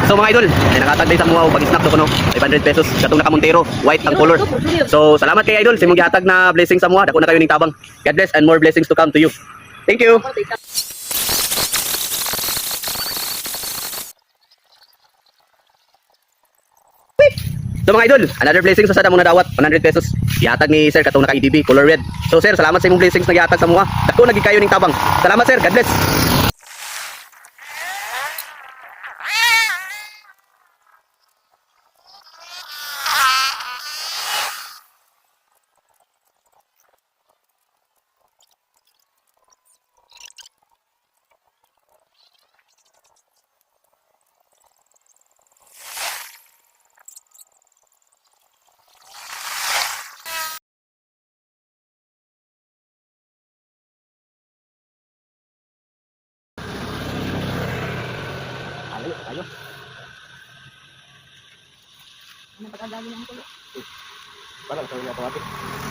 So mga idol, ay nakatag din sa mga pag-snap to kuno, 500 pesos katong naka-Montero, white ang color. So salamat kay idol sa imong gihatag na blessing sa mga, dako na kayo ning tabang. God bless and more blessings to come to you. Thank you. So mga idol, another blessing sa sada mong nadawat, 100 pesos. Gihatag ni sir katong naka-EDB, color red. So sir, salamat sa imong blessings na gihatag sa mga. Dako na gid kayo ning tabang. Salamat sir, God bless. Ayo. Napakadami ng tulo. Parang sa inyo